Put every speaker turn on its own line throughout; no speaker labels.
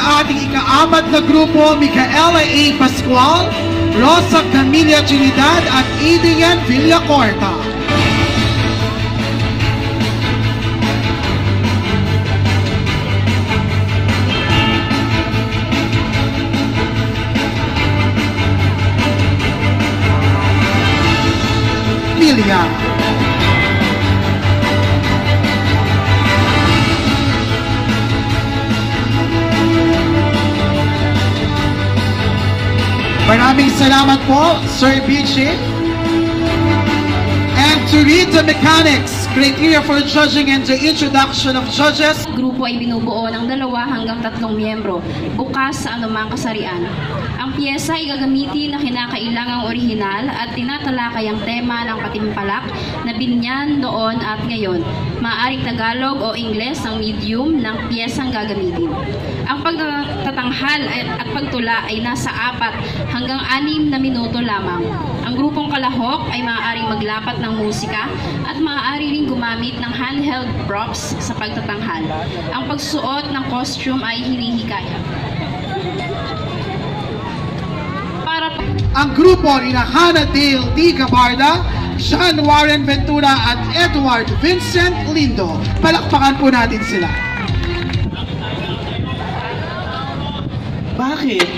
sa ating ika-apat na grupo, Micaela A. Pascual, Rosa Camilla Trinidad at Adrian Villacorta. Lilia. Maraming salamat po, Sir BJ. And to read the mechanics, criteria for judging and the introduction of judges.
Grupo ay binubuo ng 2 hanggang 3 miyembro, bukas sa anumang kasarian. Ang piyesa ay gagamitin na kinakailangang orihinal at tinatalakay ang tema ng patimpalak na binyan noon at ngayon. Maaaring Tagalog o Ingles ang medium ng piyesang gagamitin. Ang pagtatanghal at pagtula ay nasa 4 hanggang 6 na minuto lamang. Ang grupong kalahok ay maaaring maglapat ng musika at maaari ring gumamit ng handheld props sa pagtatanghal. Ang pagsuot ng costume ay hinihikaya.
Ang grupo ni Hannah Dale D. Gabarda, Sean Warren Ventura at Edward Vincent Lindo. Palakpakan po natin sila.
Bakit?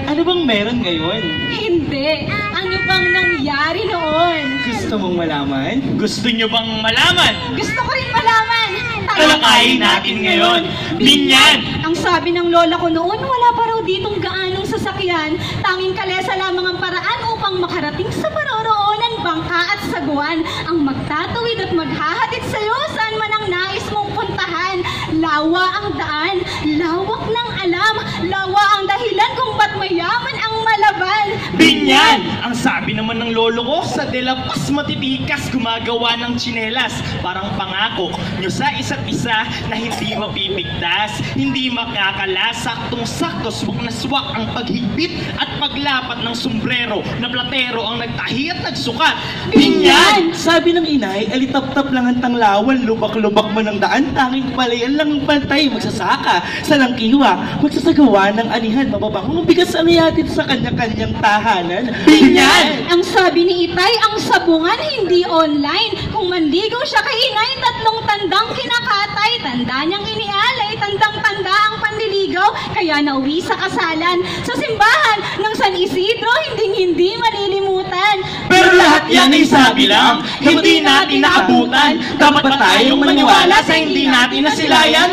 Ano bang meron ngayon?
Hindi! Ano bang nangyari noon?
Gusto mong malaman?
Gusto nyo bang malaman?
Gusto ko rin malaman!
Talakayin natin ngayon! Binyan!
Ang sabi ng lola ko noon, wala pa raw ditong gaanong sasakyan. Tanging kalesa lamang ang paraan upang makarating sa paroroonan, bangka at sagwan. Ang magtatawid at maghahatid sa'yo saan man ang nais mong puntahan. Lawa ang daan, lawak ng alam, lawa ang dahilan kung ba't mayaman ang malaban.
Binyan! Ang sabi naman ng lolo ko, sa delapas matitikas gumagawa ng tsinelas. Parang pangako nyo sa isa't isa na hindi mapipigtas, hindi makakalas, saktong-sakto, swak na swak ang paghigpit at paglapat ng sombrero na platero ang nagtahi at nagsukat. Binyan!
Sabi ng inay, alitap-tap lang ang tanglawan, lubak-lubak man ang daan, tanging palayan lang ang pantay, magsasaka sa langkiwa, magsasagawa ng anihan, mababangong bigas ang ihatid sa kanya-kanyang tahanan.
Binyan!
Ang sabi ni Itay, ang sabungan hindi online. Kung manligaw siya kay inay, 3 tandang kinakatay, tanda niyang inialay, tandang-tanda ang panliligaw, kaya nauwi sa kasalan. Sa simbahan ng San Isidro, hindi malilimutan.
Pero lahat yan ay sabi lang, hindi natin naabutan. Dapat ba tayong maniwala sa hindi natin nasilayan?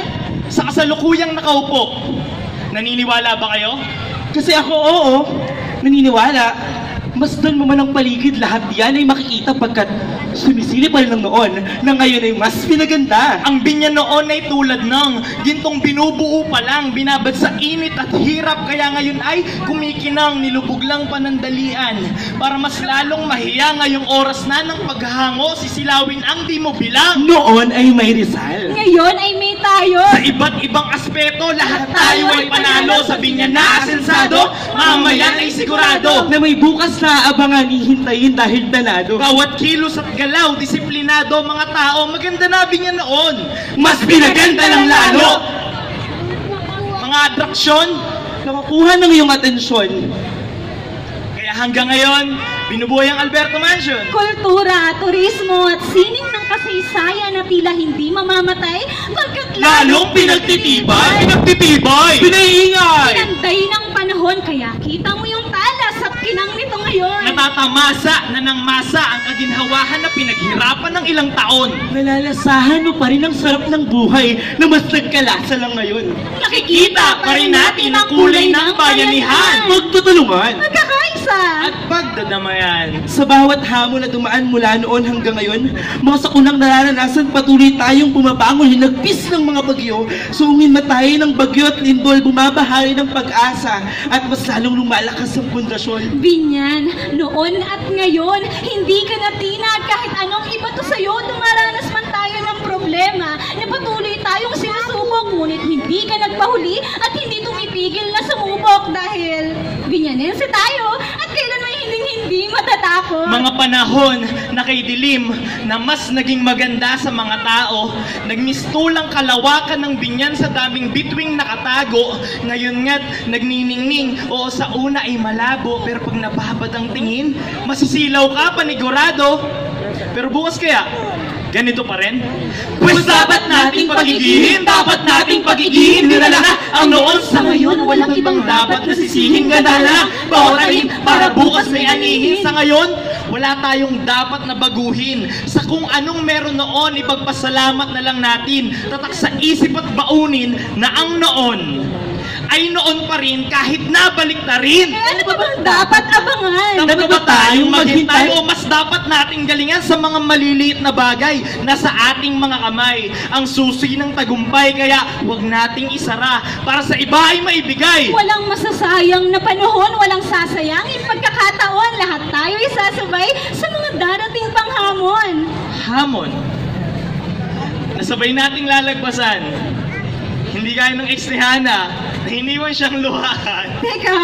Sa kasalukuyang nakaupo, naniniwala ba kayo?
Kasi ako, oo, naniniwala. Masdan mo man ang paligid, lahat yan ay makikita pagkat sumisili pa rin ng noon na ngayon ay mas pinaganda.
Ang binyan noon ay tulad ng gintong binubuo pa lang, binabad sa init at hirap, kaya ngayon ay kumikinang, nilubog lang panandalian. Para mas lalong mahiya ngayong oras na ng paghahango, sisilawin ang di mo bilang.
Noon ay may Rizal.
Ngayon ay may tayo.
Sa iba't ibang aspeto, lahat tayo ay panalo. Sa binyan na asensado, mamayan ay sigurado
Na may bukas na abangan, hihintayin dahil danado.
bawat kilos at galaw, disiplinado mga tao, maganda na binyan noon.
Mas pinaganda ng lalo.
Mga atraksyon,
Nakakuha ng iyong atensyon.
kaya hanggang ngayon, binubuhay ang Alberto Mansion.
Kultura, turismo at sining ng kasaysayan na tila hindi mamamatay pagkat
Lalong pinagtitibay! Pinagtitibay!
Pinaiingay!
pinanday ng panahon, kaya kita mo yung talas at kinang nito ngayon.
Natatamasa na ng masa ang kaginhawahan na pinaghirapan ng ilang taon.
Nalalasahan mo pa rin ang sarap ng buhay na mas nagkalasa lang ngayon.
Nakikita pa rin natin ang kulay ng bayanihan.
Magtutulungan.
Magkakaisa.
At pagdadamayan.
Sa bawat hamon na dumaan mula noon hanggang ngayon, mga sakunang nararanasan, patuloy tayong bumabangon, hinagpis ng mga bagyo, sungin matay ng bagyo at lindol, bumabahari ng pag-asa, at mas lalong lumalakas ang pundasyon.
Binyan, noon at ngayon, hindi ka natinag kahit anong ibato sa'yo, dumaranas man tayo ng problema, na patuloy tayong sinusubok, ngunit hindi ka nagpahuli at hindi tumipigil na sumubok dahil binyanense tayo at kailan may hindi matatapos. Nagtataka ako.
Mga panahon na kay dilim na mas naging maganda sa mga tao, nagmistulang kalawakan ng binyan sa daming bituing nakatago, ngayon nga't nagniningning, oo sa una ay malabo, pero pag nababad ang tingin, masisilaw ka panigurado. Pero bukas kaya, ganito pa rin? Pues dapat nating pagigihin, dapat nating pagigihin, nila na ang noon sa ngayon, walang ibang dapat nasisihin, ganda na bawarin para bukas may anihin. Sa ngayon, wala tayong dapat na baguhin. Sa kung anong meron noon, ipagpasalamat na lang natin. Tatak sa isip at baunin na ang noon ay noon pa rin kahit nabalik na rin.
Ano ba bang dapat abangan?
Dapat ba tayong maghintay o mas dapat nating galingan sa mga maliliit na bagay na sa ating mga kamay? Ang susi ng tagumpay, kaya huwag nating isara para sa iba ay maibigay.
Walang masasayang na panahon, walang sasayangin pagkakataon. Lahat tayo isasabay sa mga darating pang hamon.
Hamon. Nasabay nating lalagpasan. Hindi gaya ng ex ni Hana na iniwan siyang luhaan.
Teka,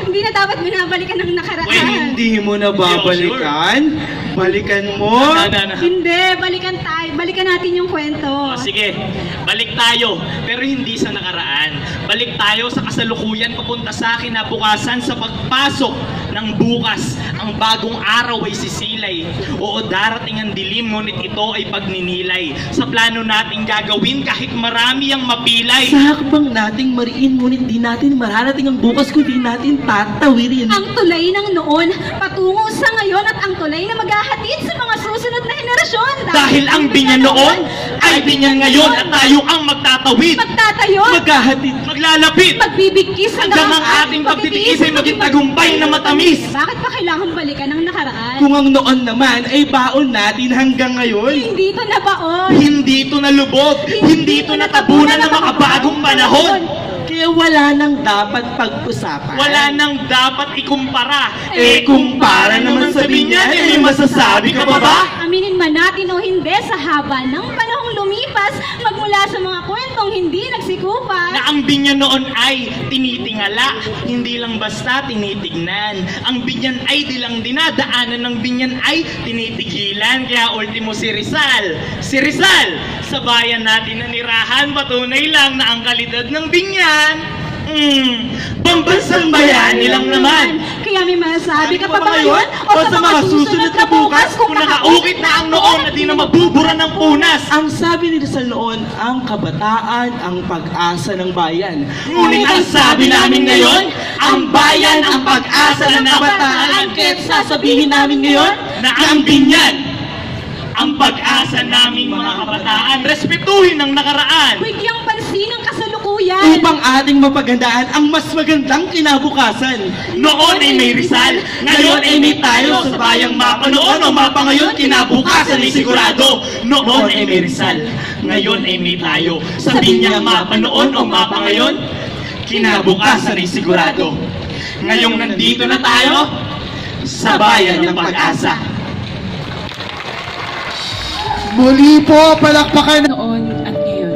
hindi na dapat binabalikan ng nakaraan.
Wait,
Hindi mo na babalikan? Balikan mo?
Hindi, balikan natin yung kwento.
O sige, balik tayo, pero hindi sa nakaraan. Balik tayo sa kasalukuyan papunta sa kinabukasan sa pagpasok ng bukas. Ang bagong araw ay sisilay. Oo, darating ang dilim, ngunit ito ay pagninilay. Sa plano nating gagawin kahit marami ang mapilay.
Sa hakbang nating mariin, ngunit di natin mararating ang bukas kung di natin tatawirin.
Ang tulay ng noon, patungo sa ngayon at ang tulay na maghahatid sa mga susunod na henerasyon.
Dahil ang binyan noon ay binyan ngayon at tayo ang magtatawid.
Magtatayo,
Maghahatid.
Maglalapit.
magbibigkis
Hanggang ang ating pagtitiis ay maging tagumpay na matamis.
Bakit pa kailangan balikan ng nakaraan?
Kung ang noon naman ay baon natin hanggang ngayon.
Hindi ito nabaon.
Hindi ito nalubog. Hindi ito natabunan ng makabagong panahon.
Kaya wala nang dapat pag-usapan.
Wala nang dapat ikumpara.
Kung para naman sa binyan, may masasabi ka pa ba?
Aminin man natin o hindi, sa haba ng panahong lumipas, magmula sa mga kwentong hindi nagsikupan.
Na ang binyan noon ay tinitingala, hindi lang basta tinitignan. Ang binyan ay di lang dinadaanan, ng binyan ay tinitigilan. Kaya ultimo si Rizal. Si Rizal, sa bayan natin na nirahan, patunay lang na ang kalidad ng binyan, pambansang bayani lang naman.
Kaya may masasabi ka pa ba
ngayon?
ngayon? O sa mga susunod na bukas,
Kung nakaukit na ang noon na di na mabubura ng punas.
Ang sabi ni Rizal noon, ang kabataan, ang pag-asa ng bayan.
Ngunit ang sabi namin ngayon, ang bayan ang pag-asa ng kabataan.
Kaya't sasabihin namin ngayon,
Na ang binyan ang pag-asa naming mga kabataan. Respetuhin ang nakaraan.
bigyang pansin ang kasalukuyan.
upang ating mapagandaan ang mas magandang kinabukasan.
Noon ay may Rizal, ngayon ay may tayo. Sa bayang mapa noon o mapa ngayon, kinabukasan ay sigurado. Noon ay may Rizal, ngayon ay may tayo. Sa binyang mapa noon o mapa ngayon, kinabukasan ay sigurado. Ngayong nandito na tayo, sa bayan ng pag-asa.
Muli po, palakpakan.
Noon at ngayon.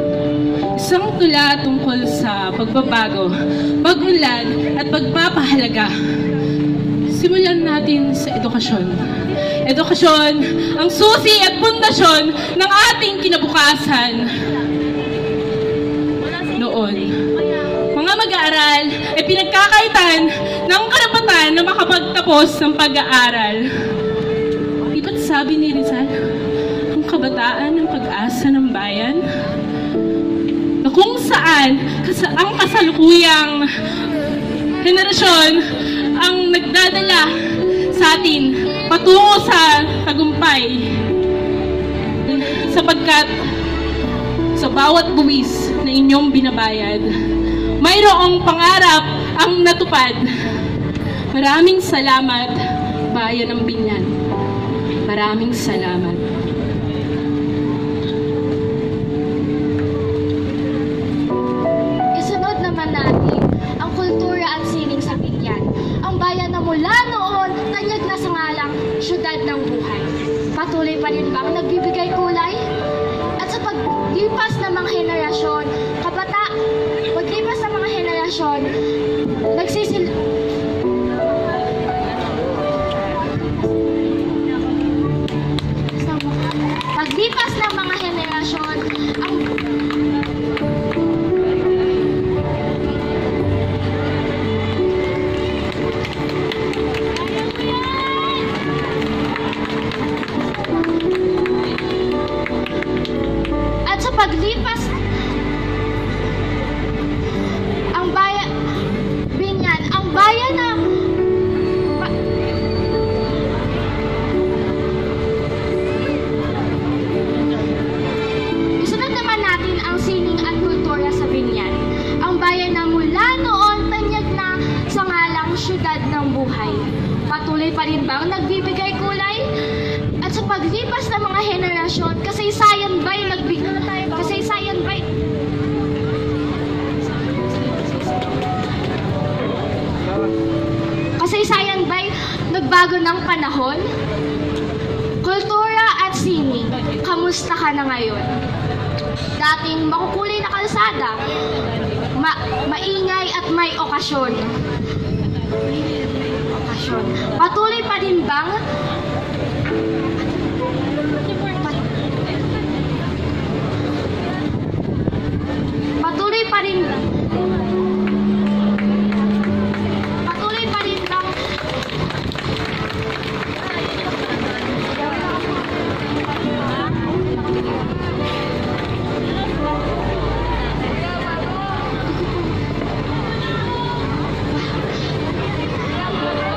Isang tula tungkol sa pagbabago, pag-unlad at pagpapahalaga. Simulan natin sa edukasyon. Edukasyon ang susi at pundasyon ng ating kinabukasan. Noon, mga mag-aaral ay pinagkakaitan ng karapatan na makapagtapos ng pag-aaral. Di ba't sabi ni Rizal, ang kabataan ng pag-asa ng bayan? Na kung saan ang kasalukuyang henerasyon ang nagdadala sa atin patungo sa tagumpay, sapagkat sa bawat buwis na inyong binabayad, mayroong pangarap ang natupad. Maraming salamat, bayan ng Binyan. Maraming salamat.
Isunod naman natin ang kultura at sining sa Binyan. Ang bayan na mula noon, tanyag na sa ngalang syudad ng buhay. Patuloy pa rin bang nagbibigay kulay? At sa paglipas ng mga henerasyon, paglipas ng mga henerasyon, Patuloy pa rin bang nagbibigay kulay? At sa paglipas ng mga henerasyon, kasaysayan ba'y nagbago ng panahon? Kultura at sining, kamusta ka na ngayon? Dating makukulay na kalsada, maingay at may okasyon. Patuloy pa rin bang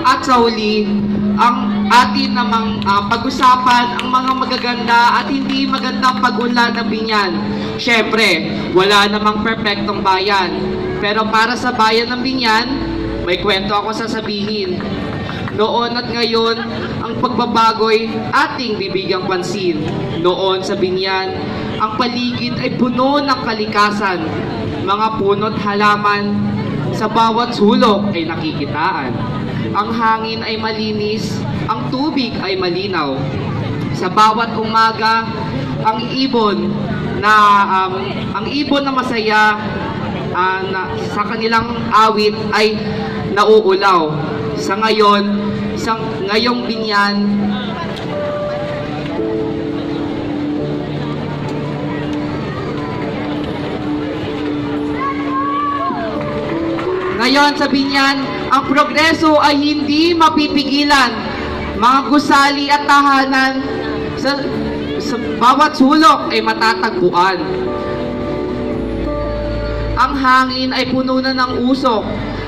At sa huli, ang atin namang pag-usapan ang mga magaganda at hindi magandang pag-unlad ng Binyan. Siyempre, wala namang perpektong bayan. Pero para sa bayan ng Binyan, may kwento ako sasabihin. Noon at ngayon, ang pagbabago'y ating bibigyang pansin. Noon sa Binyan, ang paligid ay puno ng kalikasan. Mga puno't halaman, sa bawat sulok ay nakikitaan. Ang hangin ay malinis, ang tubig ay malinaw. Sa bawat umaga, ang ibon na masaya sa kanilang awit ay nauulaw. Sa ngayong Binyan, sa Binyan, ang progreso ay hindi mapipigilan. Mga gusali at tahanan sa bawat sulok ay matatagpuan. Ang hangin ay puno na ng usok.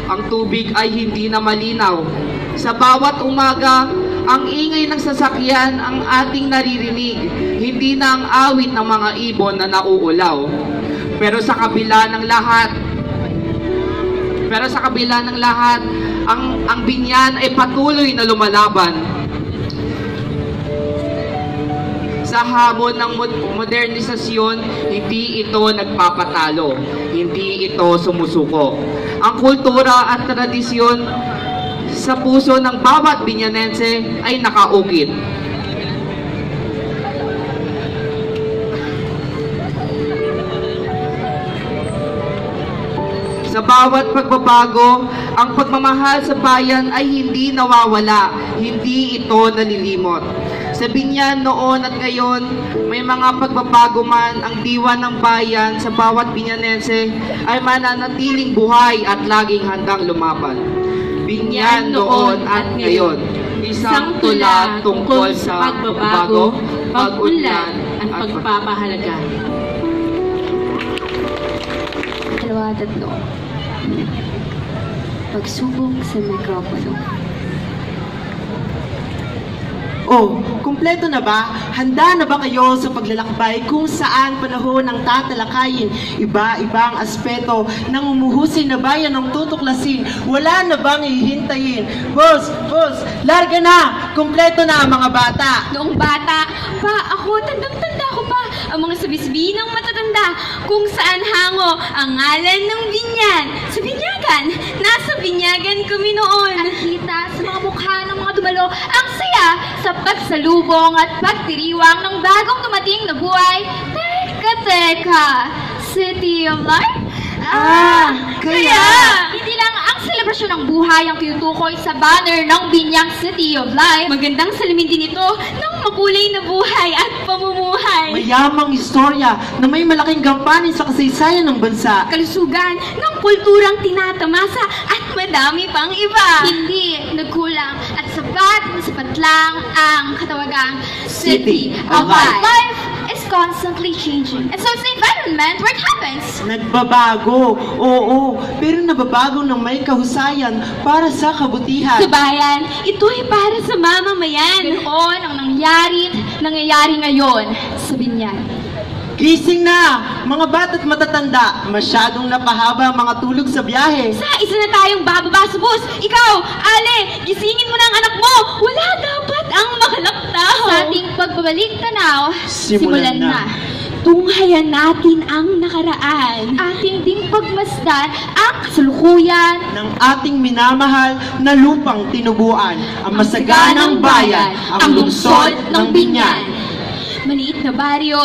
Ang tubig ay hindi na malinaw. Sa bawat umaga, ang ingay ng sasakyan ang ating naririnig. Hindi na ang awit ng mga ibon na nauulaw. Pero sa kabila ng lahat, ang Binyan ay patuloy na lumalaban. Sa hamon ng modernisasyon, hindi ito nagpapatalo, hindi ito sumusuko. Ang kultura at tradisyon sa puso ng bawat Binyanense ay nakaukit. Sa bawat pagbabago, ang pagmamahal sa bayan ay hindi nawawala, hindi ito nalilimot. Sa Binyan noon at ngayon, may mga pagbabago man, ang diwa ng bayan sa bawat Binyanense ay mananatiling buhay at laging handang lumaban. Binyan noon at ngayon, isang tula tungkol sa pagbabago, pag-unlad at pagpapahalaga.
Dalawa, tatlo. Pagsubok sa mikropono.
Oh, kumpleto na ba? Handa na ba kayo sa paglalakbay kung saan panahon ang tatalakayin? Iba-ibang aspeto ng umuhusay na bayan ng tutuklasin. Wala na bang hihintayin? Boss, larga na! Kumpleto na ang mga bata.
Noong bata pa ako, tandang-tanda ko pa ang mga sabisbi ng matatanda kung saan hango ang ngalan ng Binyan. Sa Binyagan, nasa Binyagan kami noon.
At kita sa mga mukha ng mga dumalo, ang saya sa pagsalubong at pagdiriwang ng bagong dumating na buhay. Teka, City of Life?
Kaya
hindi lang ang selebrasyon ng buhay ang tinutukoy sa banner ng Binyang City of Life.
Magandang salamin din ito ng makulay na buhay at pamumuhay.
mayamang istorya na may malaking gampanin sa kasaysayan ng bansa.
Kalusugan ng kulturang tinatamasa at madami pang iba.
Hindi nagkulang at sapat lang ang katawagang
City
City
of
of
Life.
Life is constantly changing. And so it's the environment where it happens.
Nagbabago, oo, pero nababago ng may kahusayan para sa kabutihan.
Sa bayan, ito'y para sa mamamayan.
Ganoon ang nangyayari ngayon sa Binyan.
Gising na! Mga bata't matatanda, masyadong napahaba ang mga tulog sa biyahe.
Sa isa na tayong bababa sa bus. Ikaw, Ale, gisingin mo na ang anak mo. Wala dapat ang makalaktaw.
Sa ating pagbabalik tanaw,
Simulan na.
Tunghayan natin ang nakaraan.
ating ding pagmasdan ang kasalukuyan
Ng ating minamahal na lupang tinubuan, ang masaganang bayan, ang lungsod ng Binyan.
Maliit na baryo,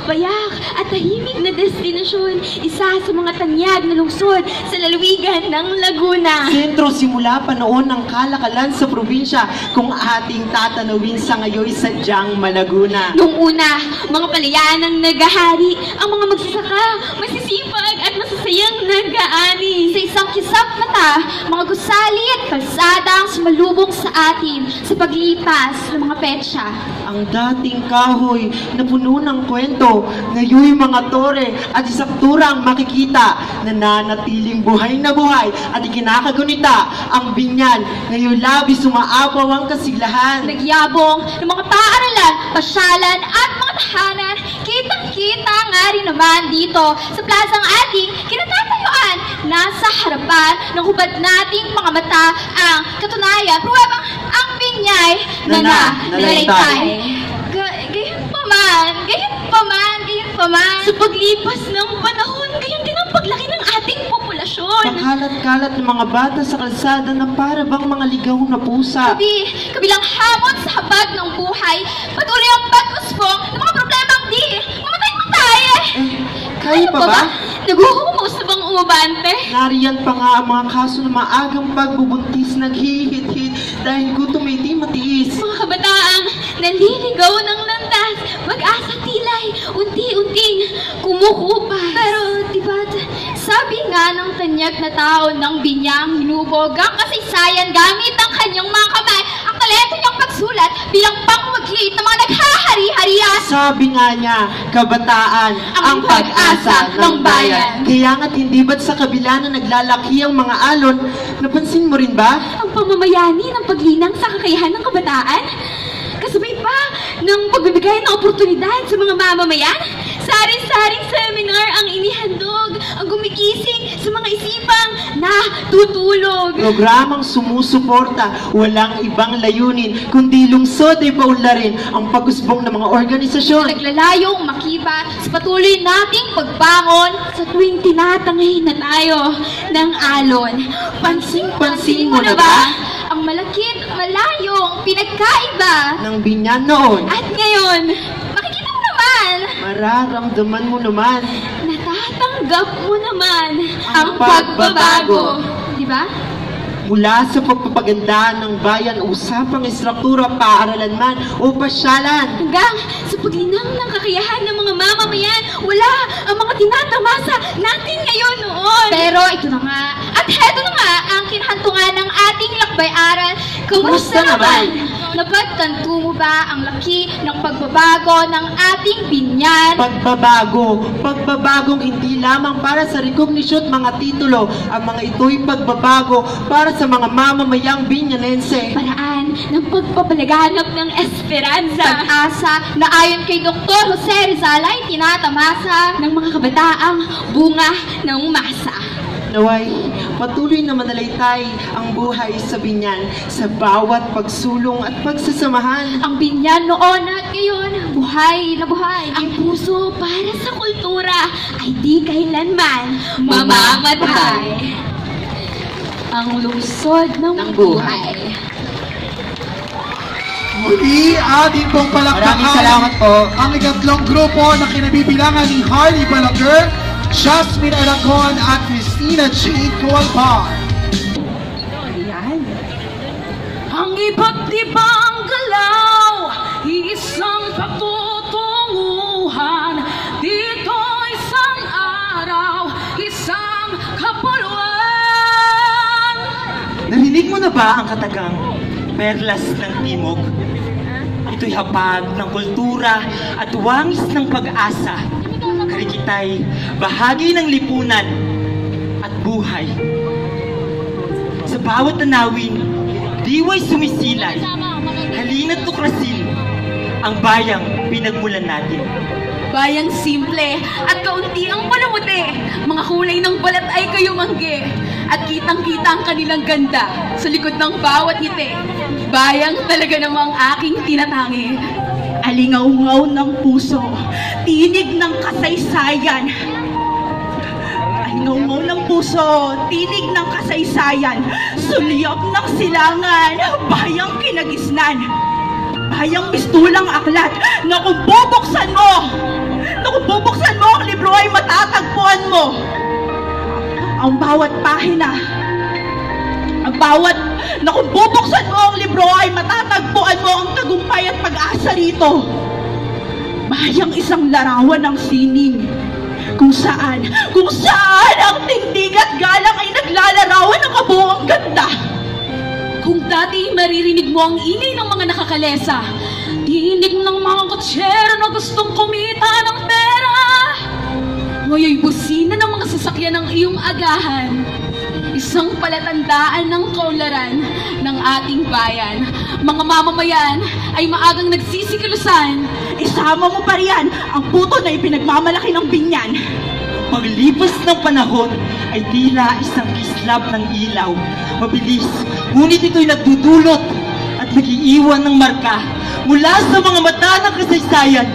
payak at tahimik na destinasyon, isa sa mga tanyag na lungsod sa lalawigan ng Laguna.
Sentro simula pa noon ng kalakalan sa probinsya kung ating tatanawin sa ngayon sadyang Malaguna.
Noong una, mga palayaan ang nagahari, ang mga magsasaka, masisipag at masasayang nag-aani.
sa isang kisap mata, mga gusali at kalsada ang sumalubong sa atin sa paglipas ng mga petsa.
Ang dating kahoy na puno ng kwento, ngayon mga tore at istruktura ang makikita, nananatiling buhay na buhay at ikinakagunita ang Binyan. Ngayon labis umaapaw ang kasiglahan.
Nagyabong ng mga paaralan, pasyalan at mga tahanan, kitang-kita nga rin naman dito sa plasang ating kinatatayuan. Nasa harapan ng hubad nating mga mata ang katunayan, pruwebang ang Binyay na nalaytay. Gayon pa man,
Sa paglipas ng panahon, gayon din ang paglaki ng ating populasyon.
Pakalat-kalat ng mga bata sa kalsada na para bang mga ligaw na pusa.
kabilang hamon sa habag ng buhay, patuloy ang pag-usbong ng mga problemang di mamatay-matay.
Kaya pa ba?
Naguhumusab ang umabante.
Nariyan pa nga ang mga kaso ng maagang pagbubuntis, naghihit-hit dahil gutom ay di matiis.
Mga kabataang naliligaw ng landas, mag-asa tilay, unti-unting kumukupa.
Pero diba't sabi nga ng tanyag na tao ng Binyang hinubog ang kasaysayan gamit ang kanyang mga kamay, ang talento niyang pagsulat bilang pangmaglit ng mga naghahari-harian.
Sabi nga niya, kabataan, ang pag-asa ng bayan. Kaya nga't hindi ba't sa kabila na naglalaki ang mga alon, napansin mo rin ba?
Ang pamamayani ng paglinang sa kakayahan ng kabataan, kasabay pa ng pagbibigay ng oportunidad sa mga mamamayan. Sari-saring seminar ang inihandog, ang gumigising sa mga isipang natutulog.
Programang sumusuporta, walang ibang layunin, kundi lungsod ay paunlarin ang pag-usbong ng mga organisasyon.
Naglalayong makiba sa patuloy nating pagbangon
Sa tuwing tinatangay na tayo ng alon,
Pansing-pansin mo na ba?
ang malakit malayong pinagkaiba.
Ng Binyan noon,
At ngayon, makikita mo naman,
mararamdaman mo naman.
natatanggap mo naman
Ang pagbabago.
Di ba?
Mula sa pagpapaganda ng bayan, usapang istruktura, paaralan man o pasyalan.
hanggang sa paglinang ng kakayahan ng mga mamamayan, wala ang mga tinatamasa natin ngayon noon.
Pero ito na nga, at heto na nga ang kinahantungan ng ating lakbay-aral. Kumusta naman? Napagtanto mo ba ang laki ng pagbabago ng ating Binyan?
Pagbabagong hindi lamang para sa recognition at mga titulo. Ang mga ito'y pagbabago para sa mga mamamayang Binyanense.
Paraan ng pagpapalaganap ng esperanza
Pag-asa na ayon kay Dr. Jose Rizal ay tinatamasa
ng mga kabataang bunga ng masa.
Naway, patuloy na manalaytay ang buhay sa Binyan sa bawat pagsulong at pagsasamahan.
ang Binyan noon at ngayon, buhay na buhay.
Ang puso para sa kultura ay di kailanman mamamatay. Ang lungsod ng buhay.
Muli, ating pong palakpakan.
Maraming salamat po.
Ang ikatlong grupo na kinabibilangan ni Harley Balaguer, Jasmine Aracon at Christina G. Coalpar.
Ang iba't ibang galaw, isang patutunguhan. Dito isang araw, isang kapuluan.
Narinig mo na ba ang katagang perlas ng timog? Ito'y hapag ng kultura at wangis ng pag-asa. Karikitay, bahagi ng lipunan at buhay. Sa bawat tanawin, diway sumisilay, halina't tuklasin ang bayang pinagmulan natin.
Bayang simple at kaunti ang palamuti. Mga kulay ng balat ay kayumanggi. At kitang-kita ang kanilang ganda sa likod ng bawat ngiti. Bayang talaga namang aking tinatangi.
Alingaw-ngaw ng puso, tinig ng kasaysayan. Alingaw-ngaw ng puso, tinig ng kasaysayan. Sulyap ng silangan, bayang kinagisnan. Bayang mistulang aklat na kung bubuksan mo ang libro ay matatagpuan mo. Ang bawat pahina, na kung bubuksan mo ang libro ay matatagpuan mo ang tagumpay at pag-asa rito. Bayang isang larawan ng sining kung saan ang tindig at galang ay naglalarawan ng kabuuang ganda.
Kung dati maririnig mo ang ingay ng mga nakakalesa, tinig ng mga kutsero na gustong kumita ng pera, ngayon busina ng mga sasakyan ng iyong agahan. Isang palatandaan ng kaunlaran ng ating bayan. Mga mamamayan ay maagang nagsisikilusan.
Isama mo pa riyan ang puto na ipinagmamalaki ng binyan.
Paglipas ng panahon ay tila isang kislap ng ilaw. Mabilis, ngunit ito'y nagdudulot at nagiiwan ng marka mula sa mga mata ng kasaysayan.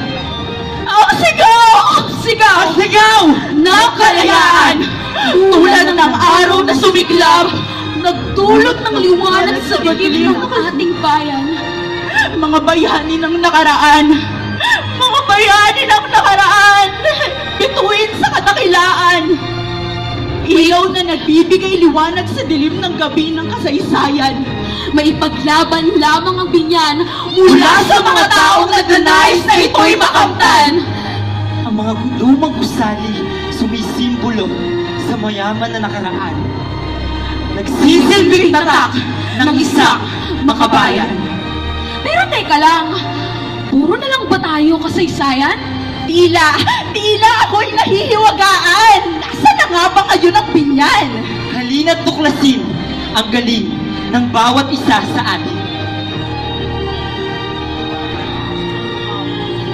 Ang sigaw!
Ang sigaw!
Ng kalayaan! Tulad ng araw na sumiklab,
Nagdulot ng liwanag sa dilim ng ating bayan.
mga bayani ng nakaraan, mga bayani ng nakaraan, bituin sa kadakilaan. Ilaw na nagbibigay liwanag sa dilim ng gabi ng kasaysayan.
Maipaglaban lamang ang binyan mula sa mga taong nagnanais na ito'y makamtan.
Ang mga lumang gusali sumisimbolo sa mayaman na nakaraan. Nagsisilbing tatak ng isang makabayan.
Pero teka lang, puro na lang ba tayo kasaysayan?
Tila ako'y nahihiwagaan. Nasaan na nga ba kayo ng binyan?
Halina't tuklasin ang galing ng bawat isa sa atin.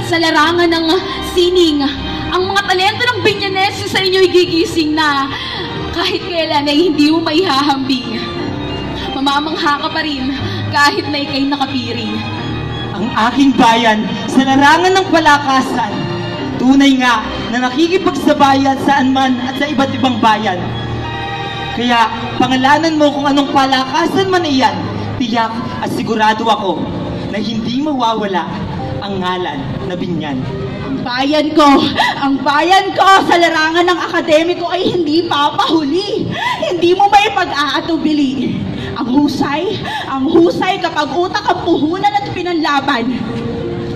Sa larangan ng sining, ang mga talento ng Binyanese sa inyo'y gigising na kahit kailan ay hindi mo maihahambing. Mamamangha ka pa rin kahit na ikay nakapiring.
Ang aking bayan sa larangan ng palakasan, tunay nga na nakikipagsabayan saan man at sa iba't ibang bayan. Kaya pangalanan mo kung anong palakasan man iyan, tiyak at sigurado ako na hindi mawawala ang ngalan na Binyan.
Ang bayan ko sa larangan ng akademiko ay hindi papahuli. Hindi mo may pag-aatubili. Ang husay kapag utak ang puhunan at pinanlaban.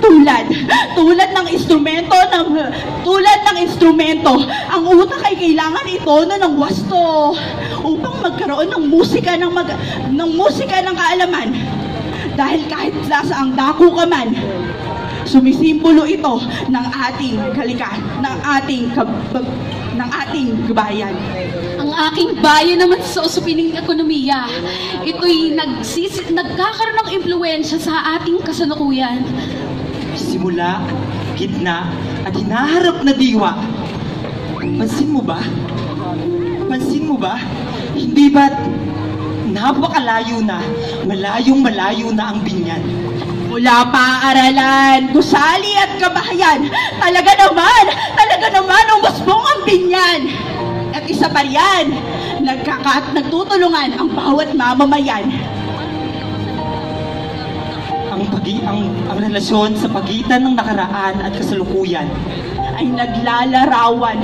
Tulad ng instrumento, ang utak ay kailangan itono ng wasto upang magkaroon ng musika ng kaalaman. Dahil kahit nasa ang dako ka man, sumisimbolo ito ng ating bayan.
Ang aking bayan naman sa usupining ekonomiya, ito'y nagkakaroon ng impluwensya sa ating kasalukuyan.
Simula, gitna, at hinaharap na diwa. Pansin mo ba? Hindi ba't napakalayo na, malayong-malayo na ang Binyan?
Mula paaralan, gusali at kabahayan, talaga naman umusbong ang Binyan. At isa pa riyan, nagtutulungan ang bawat mamamayan.
Ang relasyon sa pagitan ng nakaraan at kasalukuyan
ay naglalarawan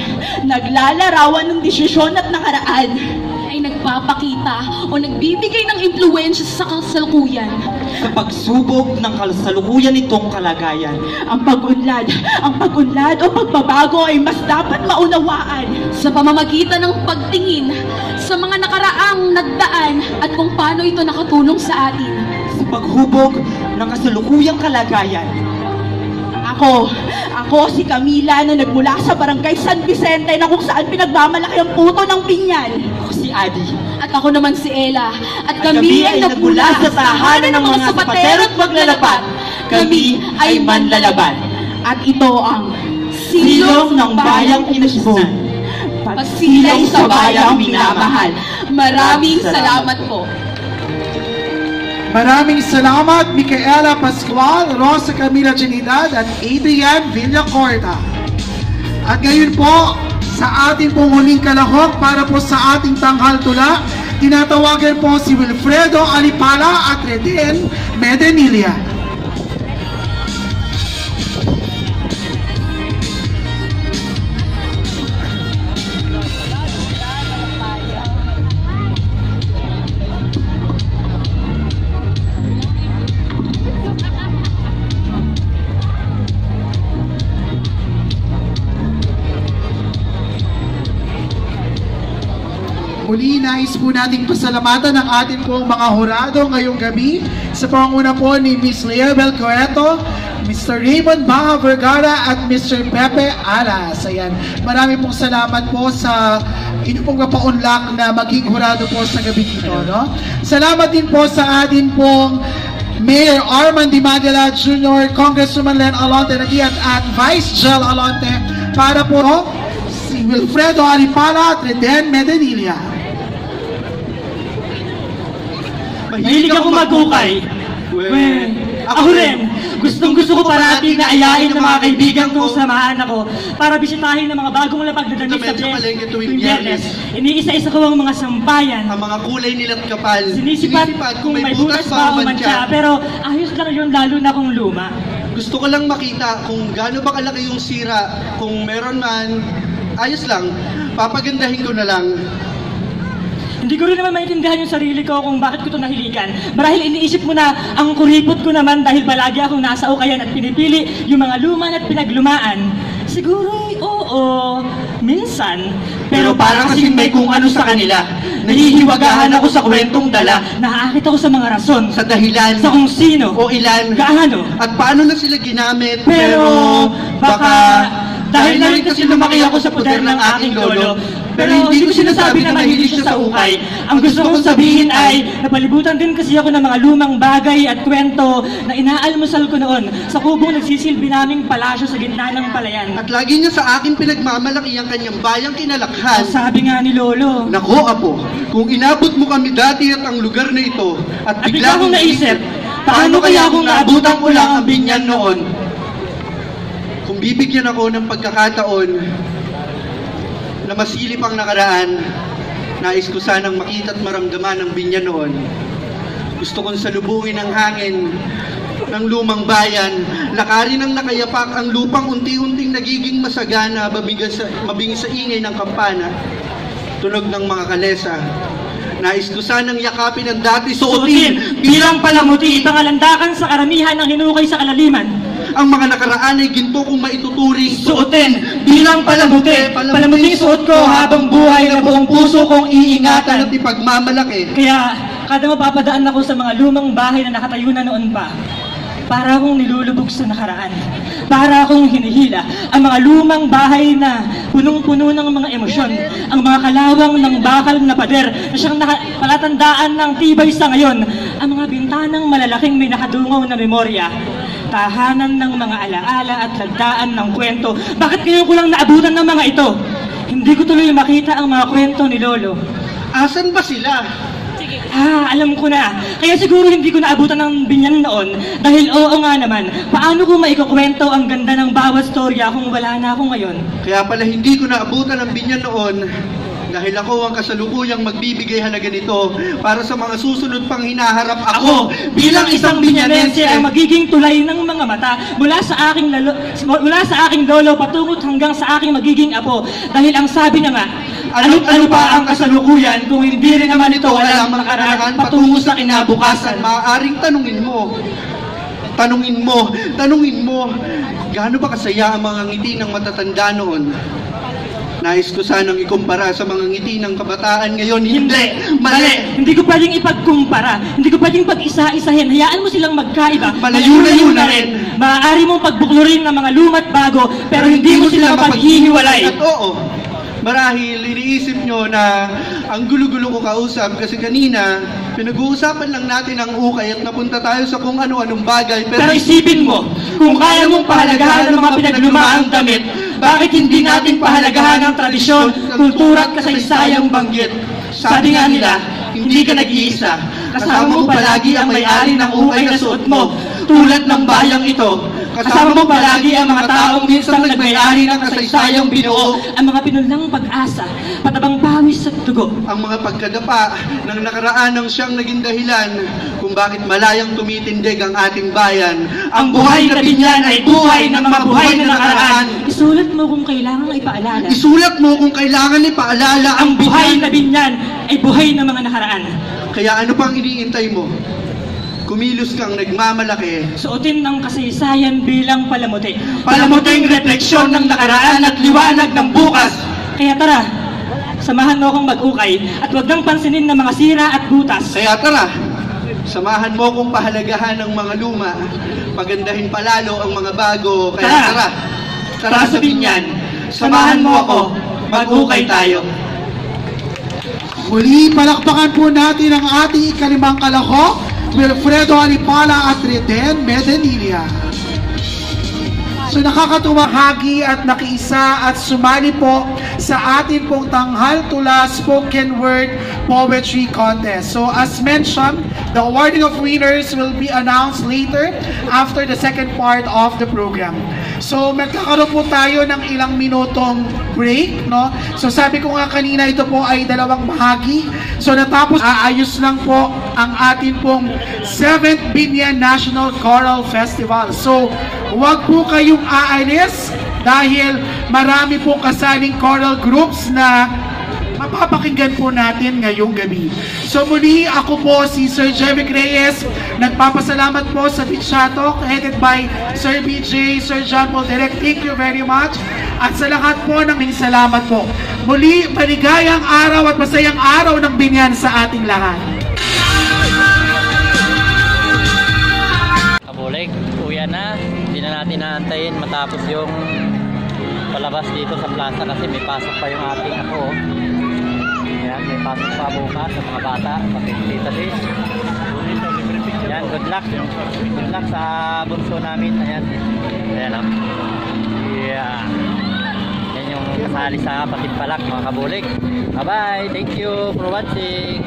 ng desisyon at nakaraan.
Ay nagpapakita o nagbibigay ng impluwensya sa kasalukuyan.
Sa pagsubok ng kasalukuyan nitong kalagayan.
Ang pag-unlad o pagbabago ay mas dapat maunawaan
sa pamamagitan ng pagtingin sa mga nakaraang nagdaan at kung paano ito nakatulong sa atin.
Sa paghubog ng kasalukuyang kalagayan.
Ako si Camila na nagmula sa barangay San Vicente na kung saan pinagmamalaki ang puto ng Binyan.
Ako si Adi.
At ako naman si Ella. At kami ay nagmula sa tahanan ng mga sapatero at maglalapad. Kami ay manlalaban.
At ito ang
Pagsilong ng bayang inasyon. Pagsilay sa bayang minamahal. Maraming salamat po.
Maraming salamat, Micaela Pascual, Rosa Camila Trinidad, at Adrian Villacorta. At ngayon po, sa ating pong huling kalahok para po sa ating tanghal tula, tinatawagan po si Wilfredo Alipala at Reden Medenilia. Muli, nais po nating pasalamatan ang ating pong mga hurado ngayong gabi sa panguna po ni Ms. Leabel Coeto, Mr. Raymond Baha Vergara at Mr. Pepe Alas. Ayan, marami pong salamat po sa inyong pong kapaunlak na maging hurado po sa gabi dito. No? Salamat din po sa ating pong Mayor Arman Dimadela Jr., Congresswoman Len Alonte Nagiat at Vice Jel Alonte para po si Wilfredo Alipala at Reden Medenilia.
Mahilig ako magkukay. Ako rin. Gustong-gusto ko parati na ayain ng mga kaibigan kong samahan ako para bisitahin ng mga bagong lapag na damit sa Biyernes. Iniisa-isa ko ang mga sampayan.
Ang mga kulay nila't kapal.
Sinisipat kung may butas ba o mantsa. Pero ayos lang yun, lalo na kung luma.
Gusto ko lang makita kung gaano ba kalaki yung sira. Kung meron man, ayos lang. Papagandahin ko na lang.
Hindi ko rin naman maintindihan yung sarili ko kung bakit ko ito nahilikan. Marahil iniisip mo na ang kuripot ko naman dahil palagi akong nasa ukayan at pinipili yung mga luman at pinaglumaan. Siguro, oo, minsan. Pero parang kasing may kung ano sa kanila. Nahihiwagahan ako sa kwentong dala. Naaakit ako sa mga rason.
Sa dahilan.
Sa kung sino.
O ilan.
Gaano.
At paano na sila ginamit.
Pero baka dahil na rin kasi lumaki ako sa poder ng aking lolo. Pero hindi ko sinasabi na mahilig siya sa ukay. Ang gusto kong sabihin ay napalibutan din kasi ako ng mga lumang bagay at kwento na inaalmusal ko noon sa kubong nagsisilbi naming palasyo sa gitna ng palayan.
At lagi niya sa akin pinagmamalaki ang kanyang bayang kinalakhan.
Sabi nga ni Lolo.
Nako, Apo, kung inabot mo kami dati at ang lugar na ito at
bigla kong naisip, paano kaya kung naabutan ko lang ang binyan noon?
Kung bibigyan ako ng pagkakataon na masilip ang nakaraan, nais ko sanang makita at maramdaman ang binyan noon. Gusto kong salubungin ang hangin ng lumang bayan, lakarin ng nakayapak ang lupang unti-unting nagiging masagana, mabingi sa ingay ng kampana, tunog ng mga kalesa. Nais ko sanang yakapin ang dati suotin
bilang palamuti, ipangalandakan sa karamihan ng hinukay sa kalaliman.
Ang mga nakaraan ay ginto kung maituturing
suotin bilang palamuti. Palamuti suot ko habang buhay na buong puso kong iingatan
at ipagmamalaki.
Kaya kada mapapadaan ako sa mga lumang bahay na nakatayo na noon pa, para akong nilulubog sa nakaraan. Para akong hinihila ang mga lumang bahay na punong-puno ng mga emosyon. Ang mga kalawang ng bakal na pader na siyang palatandaan ng tibay sa ngayon. Ang mga bintanang malalaking may nakadungaw na memorya. Tahanan ng mga alaala at lagdaan ng kwento. Bakit ngayon ko lang naabutan ng mga ito? Hindi ko tuloy makita ang mga kwento ni Lolo.
Asan ba sila?
Alam ko na. Kaya siguro hindi ko naabutan ng binyan noon. Dahil oo nga naman, paano ko maikukwento ang ganda ng bawat storya kung wala na ako ngayon?
Kaya pala hindi ko naabutan ng binyan noon dahil ako ang kasalukuyang magbibigay halaga nito para sa mga susunod pang hinaharap ako
bilang isang binyanense ang magiging tulay ng mga mata mula sa aking lolo patungo hanggang sa aking magiging apo. Dahil ang sabi niya nga, ano pa ang kasalukuyan kung hindi rin naman ito alam ang nakaraan patungo sa kinabukasan?
Maaaring tanungin mo, gaano ba kasaya ang mga ngiti ng matatanda noon? Nais ko sanang ikumpara sa mga ngiti ng kabataan ngayon. Hindi! Mali!
Hindi ko pwedeng ipagkumpara. Hindi ko pwedeng pag-isa-isahin. Hayaan mo silang magkaiba.
Malayo-layo na rin.
Maaari mong pagbuklurin ng mga luma't bago, pero hindi mo sila mapaghihiwalay.
At oo, marahil iniisip nyo na ang gulo-gulo ko kausap kasi kanina pinag-uusapan lang natin ang ukay at napunta tayo sa kung ano-anong bagay.
Pero isipin mo, kung kaya mong pahalagahan ng mga pinaglumaang damit, Bakit hindi natin pahalagahan ang tradisyon, kultura at kasaysayang banggit? Sabi nga nila, hindi ka nag-iisa. Kasama mo palagi ang may-ari ng ukay na suot mo, tulad ng bayang ito. Kasama mo palagi ang mga taong minsang nagmay-ari ng kasaysayang binuo, ang mga pinunlang pag-asa, patabang pawis at dugo.
Ang mga pagkadapa ng nakaraan ang siyang naging dahilan kung bakit malayang tumitindig ang ating bayan.
Ang buhay na binyan ay buhay ng mga buhay na nakaraan. Isulat mo kung kailangan ipaalala.
Isulat mo kung kailangan ipaalala
ang buhay na binyan ay buhay ng mga nakaraan.
Kaya ano pang iniintay mo? Kumilos kang nagmamalaki.
Suotin ang kasaysayan bilang palamuti. Palamuting refleksyon ng nakaraan at liwanag ng bukas. Kaya tara, samahan mo akong mag-ukay at huwag kang pansinin ng mga sira at butas.
Kaya tara, samahan mo akong pahalagahan ng mga luma, pagandahin palalo ang mga bago. Kaya tara sa binyan, samahan mo ako, mag-ukay tayo.
Muli, palakpakan po natin ang ating ikalimang kalahok, Wilfredo Alipala at Reden Medellilla. So nakakatuwa hagi at nakiisa at sumali po sa atin pong Tanghal Tula Spoken Word Poetry Contest. So as mentioned, the awarding of winners will be announced later after the second part of the program. So magkakaroon po tayo ng ilang minutong break, no? So sabi ko nga kanina, ito po ay dalawang bahagi. So natapos, aayos lang po ang atin pong 7th Binyan National Choral Festival. So huwag po kayong aalis dahil marami po kasaling choral groups na mapapakinggan po natin ngayong gabi. So muli, ako po si Sir Jemic Reyes, nagpapasalamat po sa Pichato, headed by Sir BJ, Sir John Paul Direct. Thank you very much. At sa lahat po ng salamat po. Muli, maligayang araw at masayang araw ng binyan sa ating lahat.
Kabulig, uya na. Hindi na natin naantayin matapos yung palabas dito sa plaza kasi may pasok pa yung ating ako. Yan, may pasok pa bukas sa mga bata, pati Tita Liz. Yan, good luck. Good luck sa bunso namin. Ayan. Ayan o. Yeah. Yan yung kasali sa Patimpalak, mga kabulig. Bye-bye. Thank you for watching.